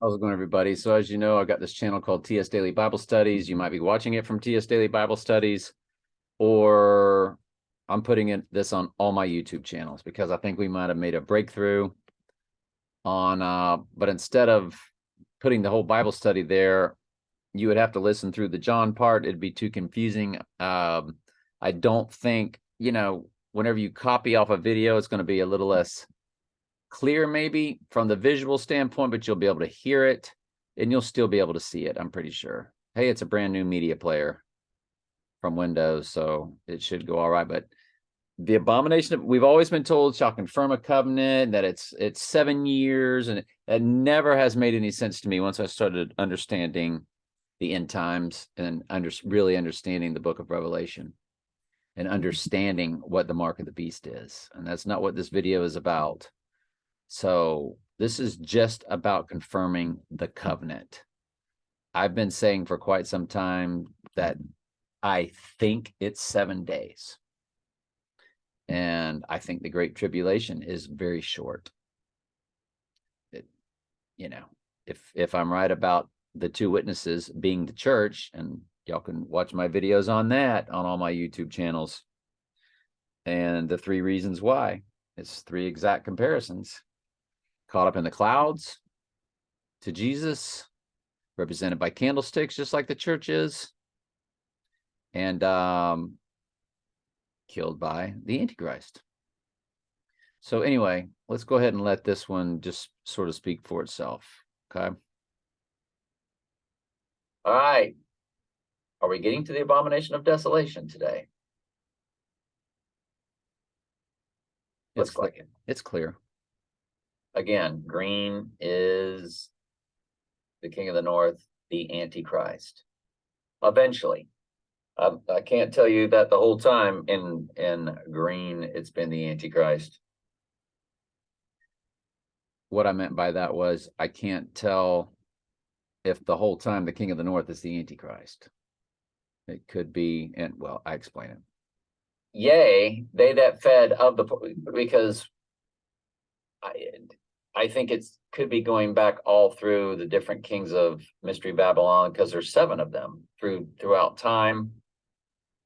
How's it going, everybody? So as you know, I've got this channel called TS Daily Bible Studies. You might be watching it from TS Daily Bible Studies, or I'm putting this on all my YouTube channels because I think we might have made a breakthrough on, but instead of putting the whole Bible study there, you would have to listen through the John part. It'd be too confusing. I don't think, whenever you copy off a video, it's going to be a little less clear maybe from the visual standpoint, but you'll be able to hear it and you'll still be able to see it, I'm pretty sure. Hey, it's a brand new media player from Windows, so it should go all right. But the abomination, we've always been told, shall confirm a covenant, that it's 7 years, and that never has made any sense to me once I started understanding the end times and really understanding the book of Revelation and understanding what the mark of the beast is. And that's not what this video is about. So this is just about confirming the covenant. I've been saying for quite some time that I think it's 7 days. And I think the Great Tribulation is very short. If I'm right about the two witnesses being the church, and y'all can watch my videos on that on all my YouTube channels, and the 3 reasons why. It's 3 exact comparisons. Caught up in the clouds to Jesus, represented by candlesticks, just like the church is, and killed by the Antichrist. So anyway, let's go ahead and let this one just sort of speak for itself. Okay. All right. Are we getting to the abomination of desolation today? Looks like it. It's clear. Again, green is the king of the north, the Antichrist. Eventually. I can't tell you that the whole time in green it's been the Antichrist. What I meant by that was I can't tell if the whole time the king of the north is the Antichrist. It could be, and well, I explain it. Yea, they that fed of the, because I think it could be going back all through the different kings of Mystery Babylon, because there's 7 of them throughout time.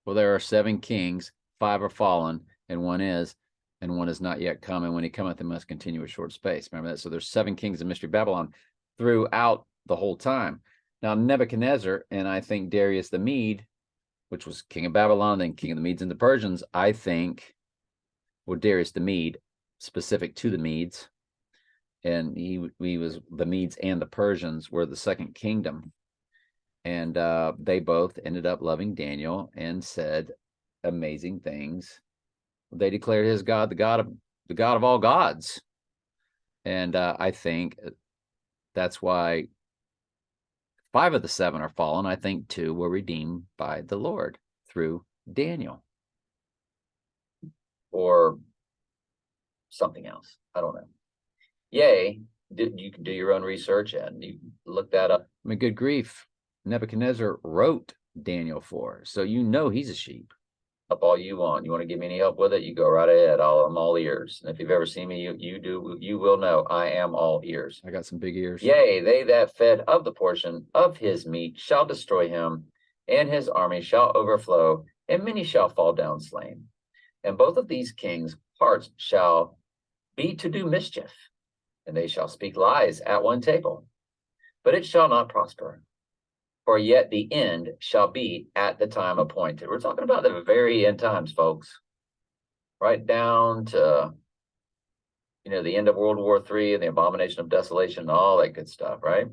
Well, there are 7 kings, 5 are fallen, and 1 is not yet come. And when he cometh, they must continue a short space. Remember that? So there's 7 kings of Mystery Babylon throughout the whole time. Now Nebuchadnezzar, and I think Darius the Mede, which was king of Babylon, then king of the Medes and the Persians, I think, well, Darius the Mede, specific to the Medes, and he was the Medes and the Persians were the second kingdom, and they both ended up loving Daniel and said amazing things. They declared his God the God of all gods, and I think that's why 5 of the 7 are fallen. I think 2 were redeemed by the Lord through Daniel, or something else. I don't know. Yea, you can do your own research and you look that up. I mean, good grief. Nebuchadnezzar wrote Daniel 4, so he's a sheep. Up all you want. You want to give me any help with it? You go right ahead. I'm all ears. And if you've ever seen me, you will know I am all ears. I got some big ears. Yea, they that fed of the portion of his meat shall destroy him, and his army shall overflow, and many shall fall down slain. And both of these kings' hearts shall be to do mischief, and they shall speak lies at one table, but it shall not prosper. For yet the end shall be at the time appointed. We're talking about the very end times, folks. Right down to, the end of World War III and the abomination of desolation and all that good stuff, right?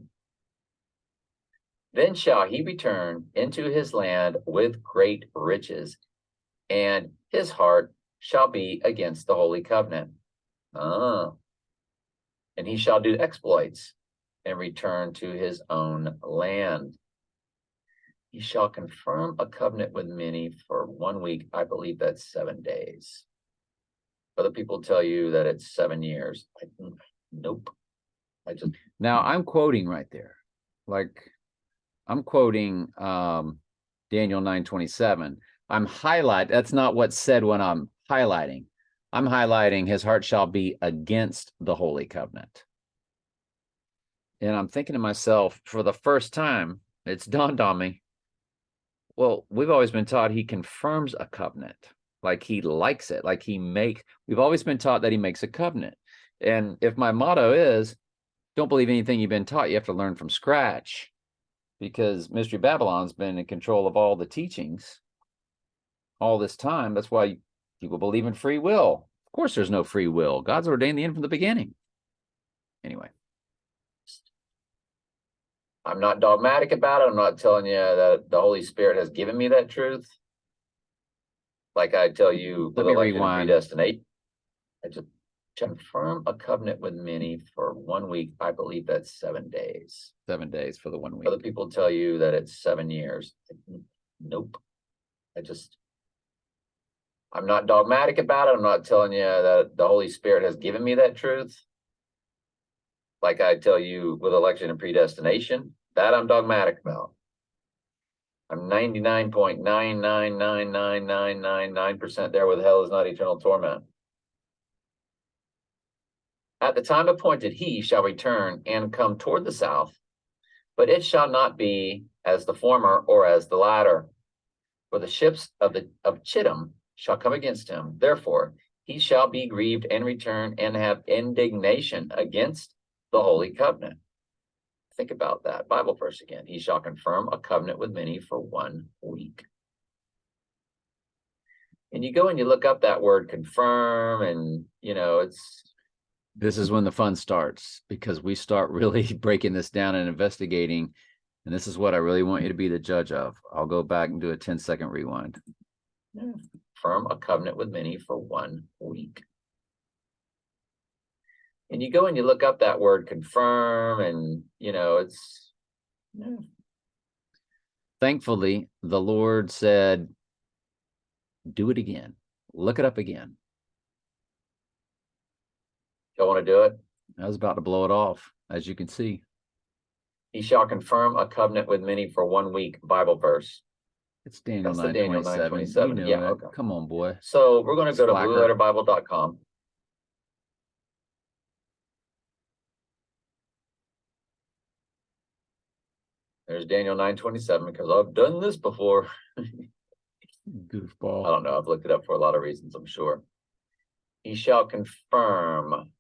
Then shall he return into his land with great riches, and his heart shall be against the holy covenant. And he shall do exploits and return to his own land. He shall confirm a covenant with many for 1 week. I believe that's 7 days. Other people tell you that it's 7 years. Nope. Now I'm quoting right there. Like I'm quoting Daniel 9:27. That's not what's said when I'm highlighting. I'm highlighting his heart shall be against the holy covenant. And I'm thinking to myself, for the first time, it's dawned on me. Well, we've always been taught he confirms a covenant, like he likes it, like we've always been taught that he makes a covenant. And if my motto is, don't believe anything you've been taught, you have to learn from scratch, because Mystery Babylon's been in control of all the teachings all this time. That's why people believe in free will. Of course, there's no free will. God's ordained the end from the beginning. Anyway. I'm not dogmatic about it. I'm not telling you that the Holy Spirit has given me that truth. Like I tell you, Let me rewind. Predestinate. I just confirm a covenant with many for 1 week. I believe that's 7 days. 7 days for the 1 week. Other people tell you that it's 7 years. Nope. I'm not dogmatic about it. I'm not telling you that the Holy Spirit has given me that truth. Like I tell you with election and predestination, that I'm dogmatic about. I'm 99.9999999% there with hell is not eternal torment. At the time appointed, he shall return and come toward the south, but it shall not be as the former or as the latter. For the ships of Chittim shall come against him. Therefore, he shall be grieved and return and have indignation against the holy covenant. Think about that Bible verse again. He shall confirm a covenant with many for 1 week. And you go and you look up that word confirm, and this is when the fun starts, because we start really breaking this down and investigating. And this is what I really want you to be the judge of. I'll go back and do a 10-second rewind. Confirm a covenant with many for 1 week. And you go and you look up that word confirm, and Thankfully, the Lord said, do it again. Look it up again. Y'all want to do it? I was about to blow it off, as you can see. He shall confirm a covenant with many for 1 week. Bible verse. It's Daniel 9:27. You know yeah, it. okay. Come on, boy. So we're going to go to blueletterbible.com. There's Daniel 9:27, because I've done this before. Goofball. I don't know. I've looked it up for a lot of reasons, I'm sure. He shall confirm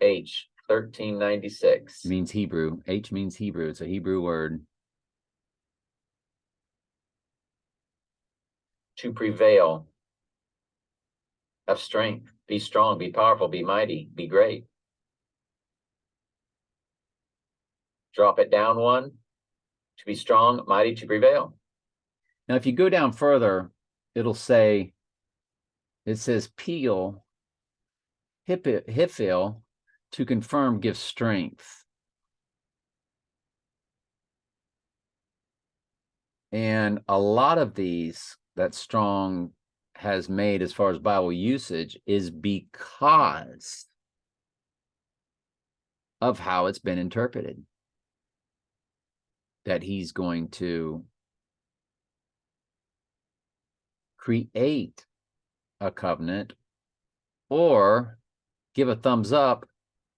H 1396. Means Hebrew. H means Hebrew. It's a Hebrew word. To prevail. Have strength. Be strong. Be powerful. Be mighty. Be great. Drop it down one. To be strong, mighty, to prevail. Now, if you go down further, it says peel, hifil, to confirm, give strength. And a lot of these that Strong has made as far as Bible usage is because of how it's been interpreted. That he's going to create a covenant or give a thumbs up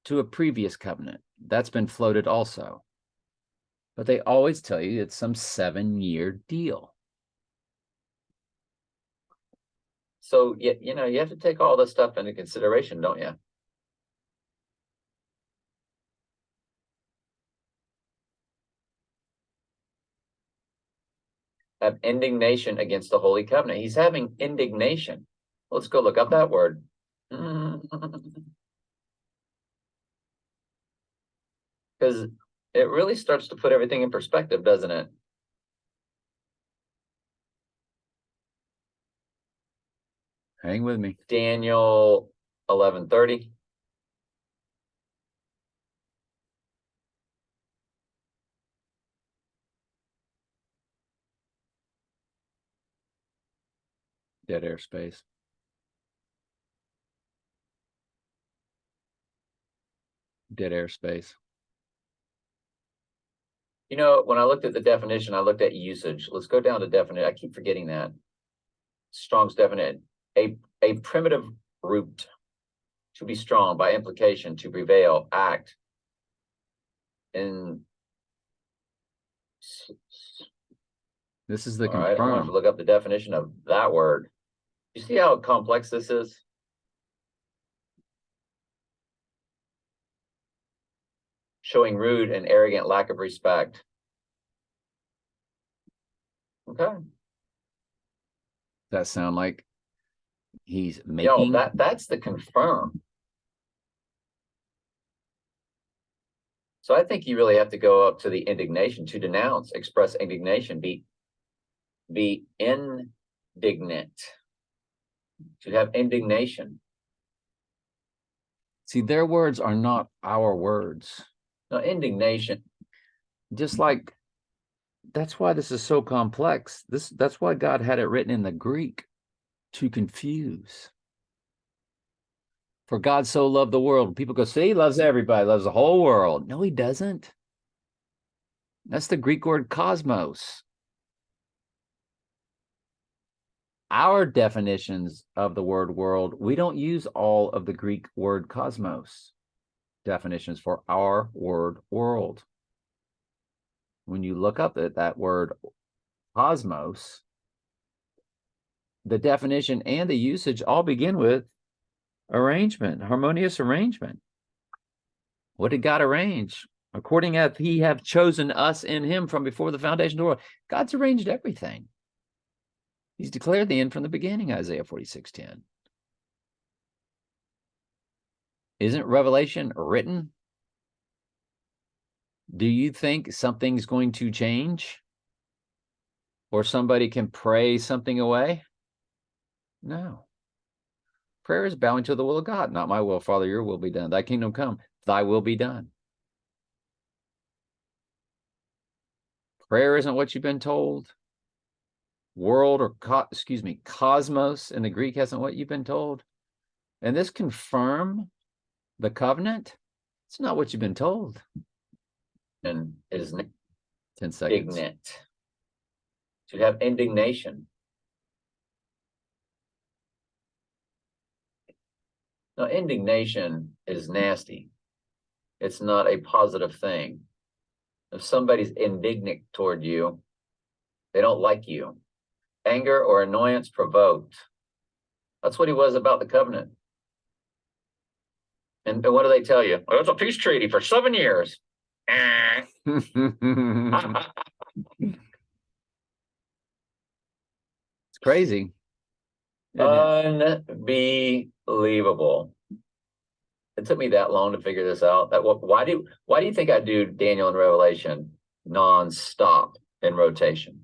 to a previous covenant. That's been floated also. But they always tell you it's some 7-year deal. So, you have to take all this stuff into consideration, don't you? Have indignation against the Holy Covenant. He's having indignation. Let's go look up that word. Because it really starts to put everything in perspective, doesn't it? Hang with me. Daniel 11:30. Dead airspace. Dead airspace. When I looked at the definition, I looked at usage. Let's go down to definition. I keep forgetting that. Strong's definition. A primitive root. To be strong, by implication, to prevail, act. in. This is the All right, I'm going to have to confirm. look up the definition of that word. You see how complex this is? Showing rude and arrogant lack of respect. Okay. That sound like he's Yo, making that's the confirm. So I think you really have to go up to the indignation, to denounce, express indignation, be indignant, to have indignation. See, their words are not our words. No, indignation. Just like that's why this is so complex. That's why God had it written in the Greek to confuse. For God so loved the world. People go, see, he loves everybody, loves the whole world. No, he doesn't. That's the Greek word cosmos. Our definitions of the word world, we don't use all of the Greek word cosmos definitions for our word world. When you look up at that word cosmos, the definition and the usage all begin with arrangement, harmonious arrangement. What did God arrange? According as he have chosen us in him from before the foundation of the world. God's arranged everything. He's declared the end from the beginning, Isaiah 46:10. Isn't Revelation written? Do you think something's going to change? Or somebody can pray something away? No. Prayer is bowing to the will of God. Not my will, Father, your will be done. Thy kingdom come, thy will be done. Prayer isn't what you've been told. World or cosmos in the Greek isn't what you've been told. And this confirm the covenant. It's not what you've been told. And is 10 seconds. indignant. To have indignation. Now, indignation is nasty. It's not a positive thing. If somebody's indignant toward you, they don't like you. Anger or annoyance provoked. That's what he was about the covenant. And what do they tell you? Well, it's a peace treaty for 7 years. It's crazy. Unbelievable. It took me that long to figure this out. Why do you think I do Daniel and Revelation non-stop in rotation?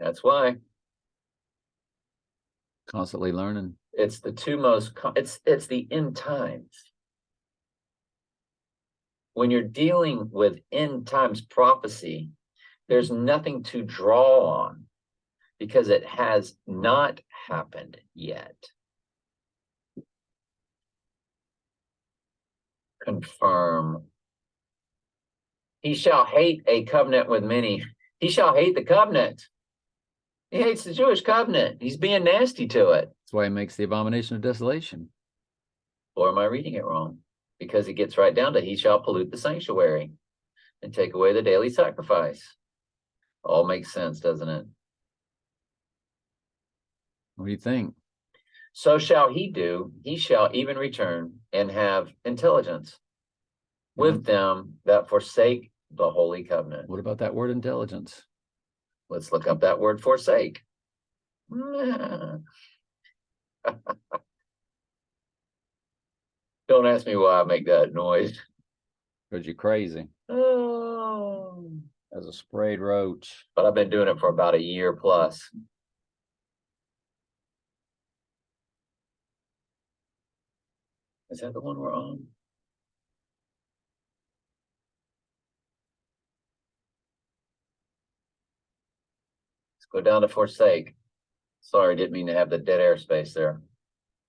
That's why. Constantly learning. It's the two most, it's the end times. When you're dealing with end times prophecy, there's nothing to draw on because it has not happened yet. Confirm. He shall hate a covenant with many. He shall hate the covenant. He hates the Jewish covenant. He's being nasty to it. That's why he makes the abomination of desolation. Or am I reading it wrong? Because it gets right down to he shall pollute the sanctuary and take away the daily sacrifice. All makes sense, doesn't it? What do you think? So shall he do. He shall even return and have intelligence with them that forsake the holy covenant. What about that word intelligence? Let's look up that word forsake. Don't ask me why I make that noise. Because you're crazy. Oh. As a sprayed roach. But I've been doing it for about a year plus. Is that the one we're on? Let's go down to forsake. Sorry, didn't mean to have the dead air space there.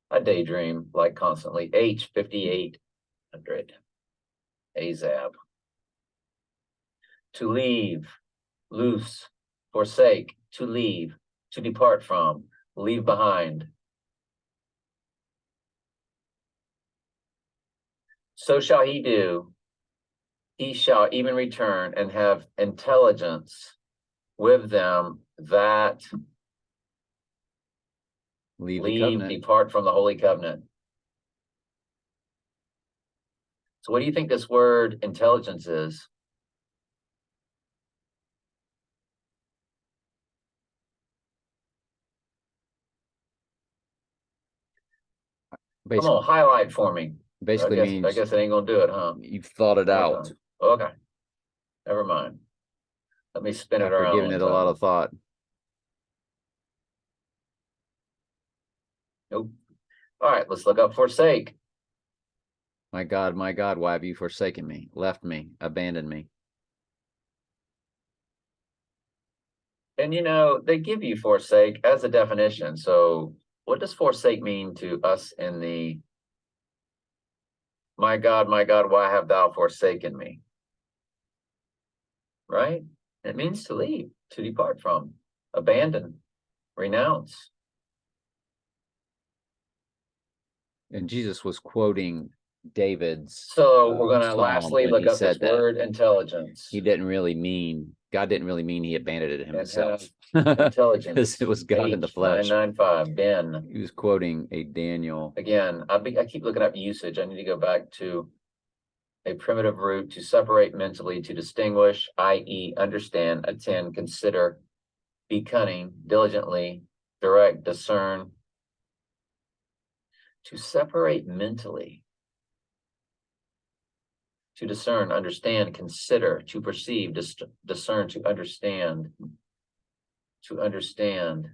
I daydream like constantly. H5800. Azab. To leave, loose, forsake, to leave, to depart from, leave behind. So shall he do. He shall even return and have intelligence with them that Leave the leave, covenant. depart from the holy covenant. So what do you think this word intelligence is? Come Basically, on, highlight for me. basically I means guess it ain't gonna do it, huh? you've thought it out Okay. Never mind. Let me spin it after around giving one it a lot time. of thought. Nope. All right, let's look up forsake. My God, why have you forsaken me, left me, abandoned me? And you know, they give you forsake as a definition. So what does forsake mean to us in the my God, why have thou forsaken me? Right? It means to leave, to depart from, abandon, renounce. And Jesus was quoting David's So we're going to psalm lastly when look he up this said that. word intelligence. He didn't really mean, God didn't really mean he abandoned And himself. have intelligence. Because it was God in the flesh. 995, Ben. He was quoting a Daniel. Again, I keep looking up usage. I need to go back to a primitive root to separate mentally, to distinguish, i.e., understand, attend, consider, be cunning, diligently, direct, discern. To separate mentally, to discern, understand, consider, to perceive, discern, to understand, to understand.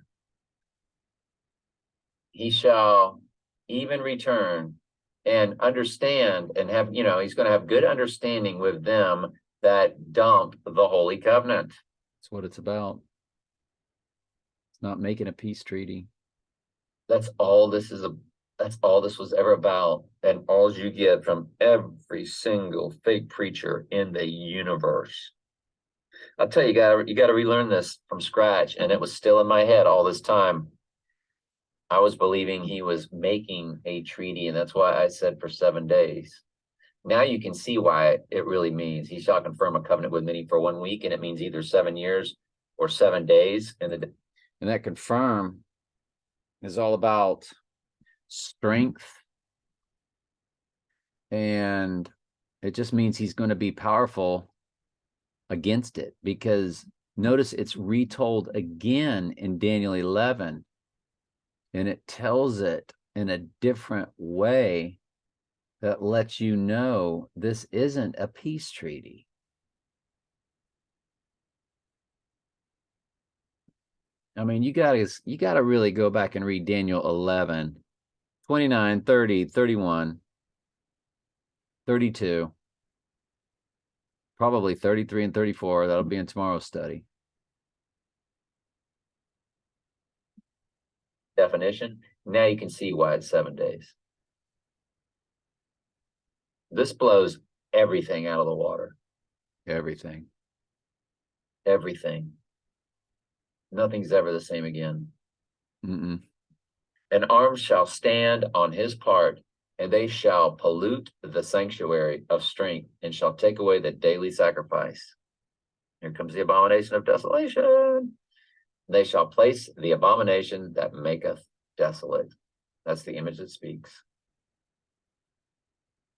He shall even return and understand and have, you know, he's going to have good understanding with them that dump the holy covenant. That's what it's about. It's not making a peace treaty. That's all this is. That's all this was ever about. And all you get from every single fake preacher in the universe. I'll tell you, you gotta relearn this from scratch. And it was still in my head all this time. I was believing he was making a treaty, and that's why I said for 7 days. Now you can see why it really means he shall confirm a covenant with many for 1 week, and it means either 7 years or 7 days. And that confirm is all about strength. And it just means he's going to be powerful against it, because notice it's retold again in Daniel 11, and it tells it in a different way that lets you know this isn't a peace treaty. I mean, you gotta really go back and read Daniel 11, 29, 30, 31, 32, probably 33 and 34. That'll be in tomorrow's study. Definition. Now you can see why it's 7 days. This blows everything out of the water. Everything. Everything. Nothing's ever the same again. Mm-mm. An arm shall stand on his part, and they shall pollute the sanctuary of strength, and shall take away the daily sacrifice. Here comes the abomination of desolation. They shall place the abomination that maketh desolate. That's the image that speaks.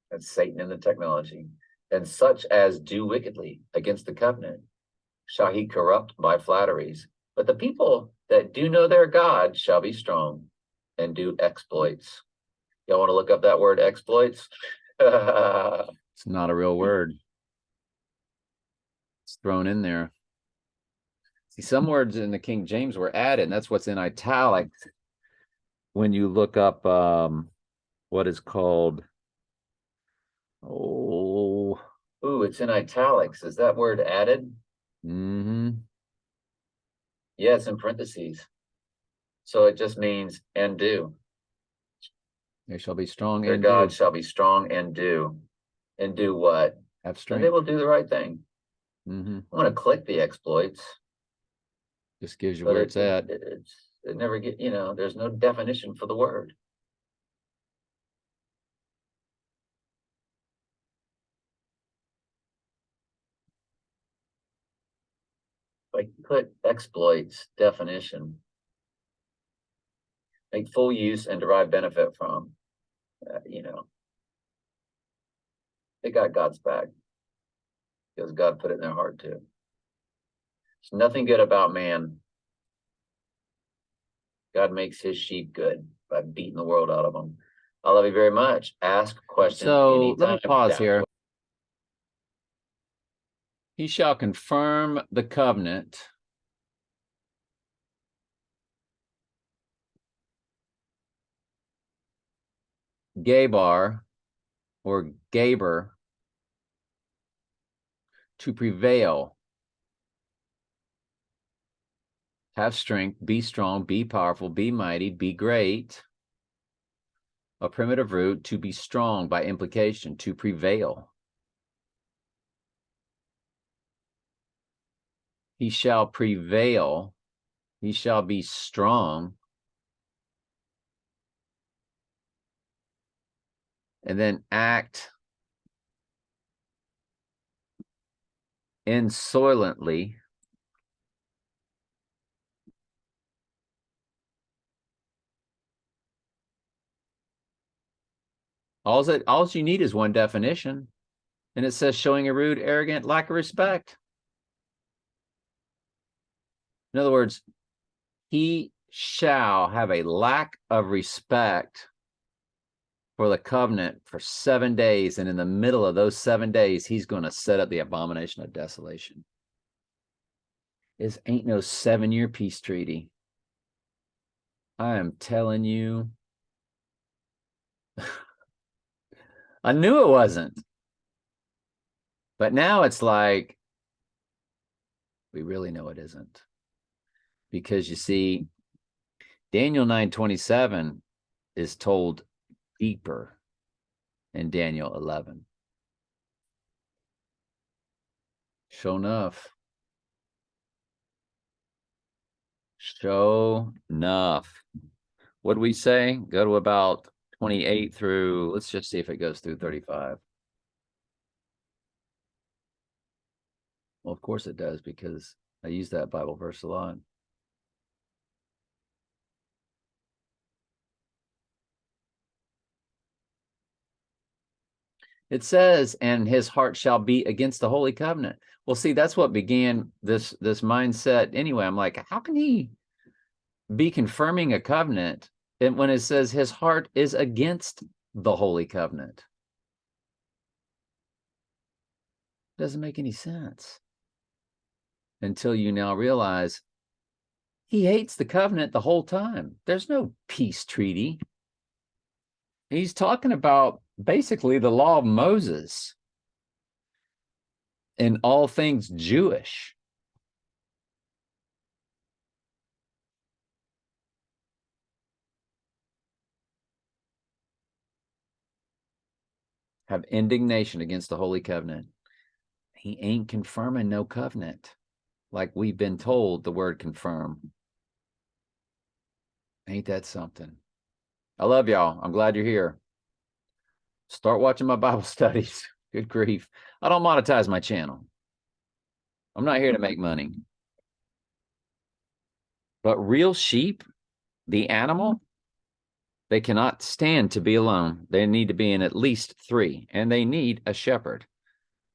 That's Satan in the technology. And such as do wickedly against the covenant shall he corrupt by flatteries. But the people that do know their God shall be strong and do exploits. Y'all want to look up that word exploits? It's not a real word. It's thrown in there. See, some words in the King James were added, and that's what's in italics when you look up what is called, ooh, it's in italics. Is that word added? Mm-hmm. Yeah, it's in parentheses. So it just means and do. They shall be strong Their and God do. shall be strong and do. And do what? Have And strength. they will do the right thing. Mm-hmm. I'm going to click the exploits. Just gives you But where it's at. It never get, you know, there's no definition for the word. Like put exploits definition. Make full use and derive benefit from. They got God's back because God put it in their heart too. There's nothing good about man. God makes his sheep good by beating the world out of them. I love you very much. Ask questions. So let me anytime. pause here. He shall confirm the covenant Gabar or Gaber to prevail, have strength, be strong, be powerful, be mighty, be great. A primitive root, to be strong by implication, to prevail. He shall prevail. He shall be strong. And then act insolently. All you need is one definition. And it says showing a rude, arrogant, lack of respect. In other words, he shall have a lack of respect for the covenant for 7 days. And in the middle of those 7 days, he's going to set up the abomination of desolation. This ain't no 7-year peace treaty. I am telling you. I knew it wasn't. But now it's like, we really know it isn't. Because you see, Daniel 9:27 is told deeper in Daniel 11. Sure enough. Sure enough. What do we say? Go to about 28 through, let's just see if it goes through 35. Well, of course it does, because I use that Bible verse a lot. It says, and his heart shall be against the holy covenant. Well, see, that's what began this mindset anyway. I'm like, how can he be confirming a covenant and when it says his heart is against the holy covenant? Doesn't make any sense. Until you now realize he hates the covenant the whole time. There's no peace treaty. He's talking about basically the law of Moses and all things Jewish. Have indignation against the holy covenant. He ain't confirming no covenant like we've been told the word confirm. Ain't that something? I love y'all. I'm glad you're here. Start watching my Bible studies. Good grief. I don't monetize my channel. I'm not here to make money. But real sheep, the animal, they cannot stand to be alone. They need to be in at least 3, and they need a shepherd.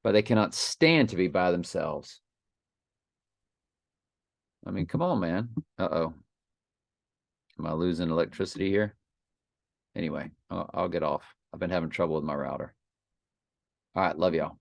But they cannot stand to be by themselves. I mean, come on, man. Uh-oh. Am I losing electricity here? Anyway, I'll get off. I've been having trouble with my router. All right, love y'all.